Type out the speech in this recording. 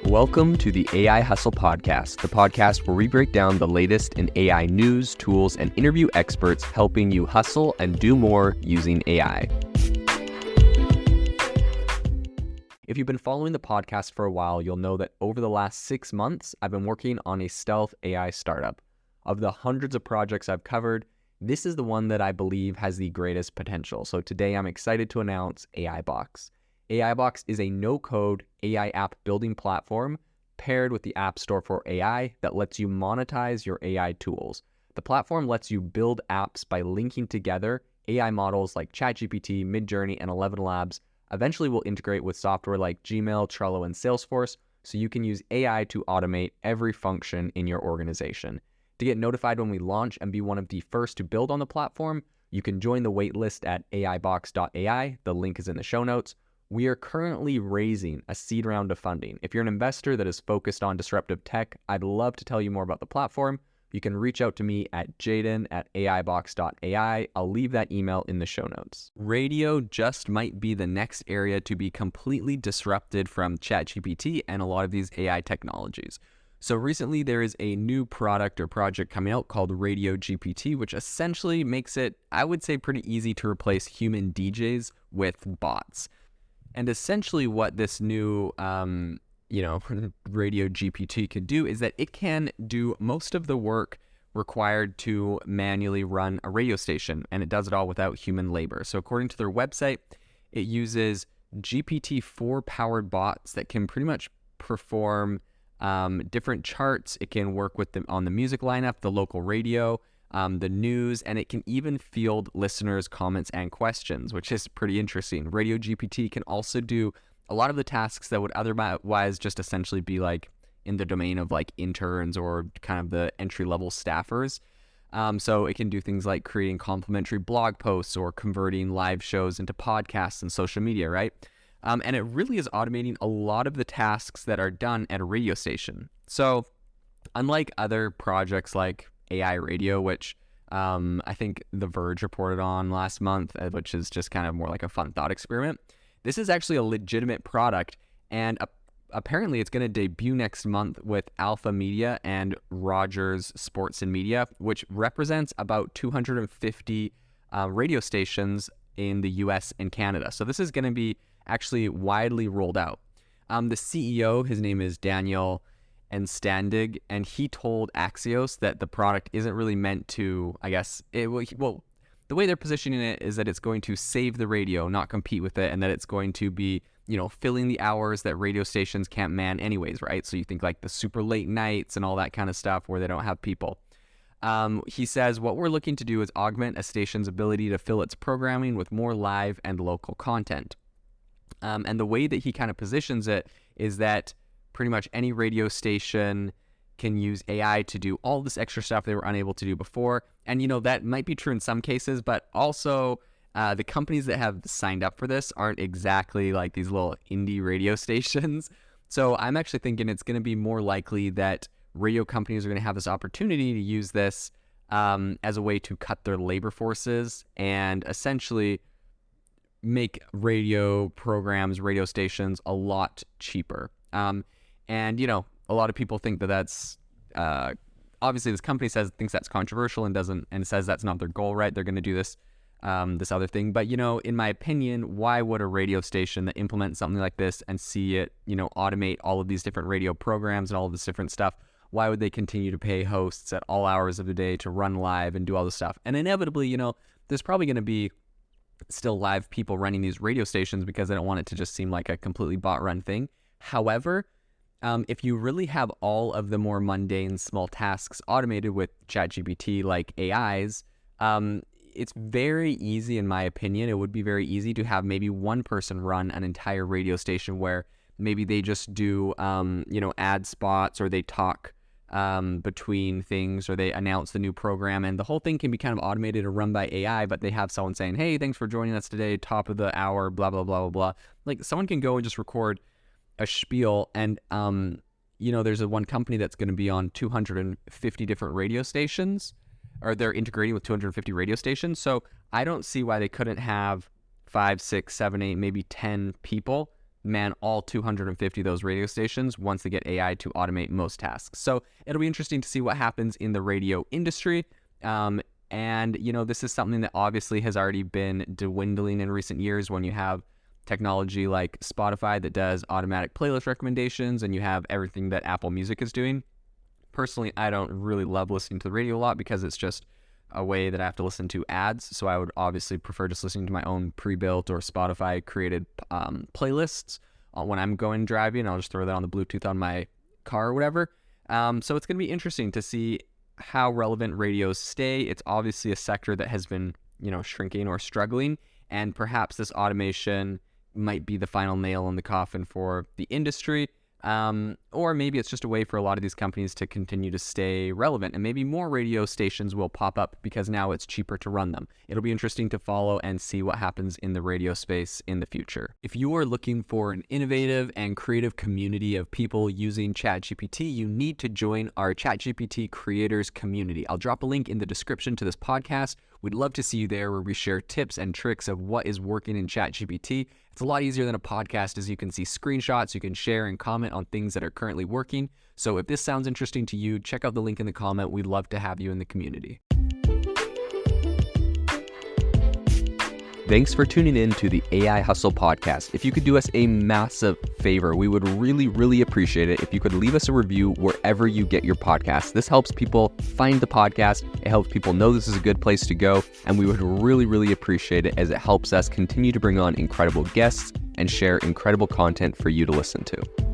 Welcome to the AI Hustle Podcast, the podcast where we break down the latest in AI news, tools, and interview experts helping you hustle and do more using AI. If you've been following the podcast for a while, you'll know that over the last 6 months, I've been working on a stealth AI startup. Of the hundreds of projects I've covered, this is the one that I believe has the greatest potential. So today I'm excited to announce AIBox. AIBox is a no-code AI app building platform paired with the App Store for AI that lets you monetize your AI tools. The platform lets you build apps by linking together AI models like ChatGPT, Midjourney, and 11 Labs. Eventually will integrate with software like Gmail, Trello, and Salesforce, so you can use AI to automate every function in your organization. To get notified when we launch and be one of the first to build on the platform, you can join the waitlist at aibox.ai. The link is in the show notes. We are currently raising a seed round of funding. If you're an investor that is focused on disruptive tech, I'd love to tell you more about the platform. You can reach out to me at jaden@aibox.ai. I'll leave that email in the show notes. Radio just might be the next area to be completely disrupted from ChatGPT and a lot of these AI technologies. So recently there is a new product or project coming out called RadioGPT, which essentially makes it, I would say, pretty easy to replace human DJs with bots. And essentially what this new, RadioGPT can do is that it can do most of the work required to manually run a radio station, and it does it all without human labor. So according to their website, it uses GPT-4 powered bots that can pretty much perform different charts. It can work with them on the music lineup, the local radio, the news, and it can even field listeners' comments and questions, which is pretty interesting. RadioGPT can also do a lot of the tasks that would otherwise just essentially be like in the domain of like interns or kind of the entry-level staffers. So it can do things like creating complimentary blog posts or converting live shows into podcasts and social media, right? And it really is automating a lot of the tasks that are done at a radio station. So unlike other projects like AI radio, which I think The Verge reported on last month, which is just kind of more like a fun thought experiment, this is actually a legitimate product, and apparently it's going to debut next month with Alpha Media and Rogers Sports and Media, which represents about 250 radio stations in the US and Canada. So this is going to be actually widely rolled out. The CEO, his name is Daniel and Standig, and he told Axios that the product isn't really meant to, the way they're positioning it is that it's going to save the radio, not compete with it, and that it's going to be, filling the hours that radio stations can't man anyways, right? So you think like the super late nights and all that kind of stuff where they don't have people. He says, what we're looking to do is augment a station's ability to fill its programming with more live and local content. And the way that he kind of positions it is that pretty much any radio station can use AI to do all this extra stuff they were unable to do before. And, that might be true in some cases, but also the companies that have signed up for this aren't exactly like these little indie radio stations. So I'm actually thinking it's going to be more likely that radio companies are going to have this opportunity to use this as a way to cut their labor forces and essentially make radio programs, radio stations a lot cheaper. And, a lot of people think that that's, obviously this company thinks that's controversial and says that's not their goal, right? They're going to do this other thing. But, in my opinion, why would a radio station that implements something like this and see it, automate all of these different radio programs and all of this different stuff, why would they continue to pay hosts at all hours of the day to run live and do all this stuff? And inevitably, there's probably going to be still live people running these radio stations because they don't want it to just seem like a completely bot-run thing. However, if you really have all of the more mundane small tasks automated with ChatGPT like AIs, it's very easy, in my opinion. It would be very easy to have maybe one person run an entire radio station where maybe they just do, ad spots, or they talk between things, or they announce the new program, and the whole thing can be kind of automated or run by AI, but they have someone saying, hey, thanks for joining us today, top of the hour, blah, blah, blah, blah, blah. Like someone can go and just record a spiel, and there's one company that's going to be on 250 different radio stations, or they're integrating with 250 radio stations. So I don't see why they couldn't have 5, 6, 7, 8, maybe 10 people man all 250 of those radio stations once they get AI to automate most tasks. So it'll be interesting to see what happens in the radio industry. And, this is something that obviously has already been dwindling in recent years when you have technology like Spotify that does automatic playlist recommendations, and you have everything that Apple Music is doing. Personally, I don't really love listening to the radio a lot because it's just a way that I have to listen to ads. So I would obviously prefer just listening to my own pre-built or Spotify created playlists when I'm going driving. I'll just throw that on the Bluetooth on my car or whatever. So it's going to be interesting to see how relevant radios stay. It's obviously a sector that has been, shrinking or struggling, and perhaps this automation might be the final nail in the coffin for the industry. Or maybe it's just a way for a lot of these companies to continue to stay relevant, and maybe more radio stations will pop up because now it's cheaper to run them. It'll be interesting to follow and see what happens in the radio space in the future. If you are looking for an innovative and creative community of people using ChatGPT, you need to join our ChatGPT creators community. I'll drop a link in the description to this podcast. We'd love to see you there, where we share tips and tricks of what is working in ChatGPT. It's a lot easier than a podcast, as you can see screenshots, you can share and comment on things that are currently working. So if this sounds interesting to you, check out the link in the comment. We'd love to have you in the community. Thanks for tuning in to the AI Hustle podcast. If you could do us a massive favor, we would really, really appreciate it if you could leave us a review wherever you get your podcasts. This helps people find the podcast. It helps people know this is a good place to go. And we would really, really appreciate it, as it helps us continue to bring on incredible guests and share incredible content for you to listen to.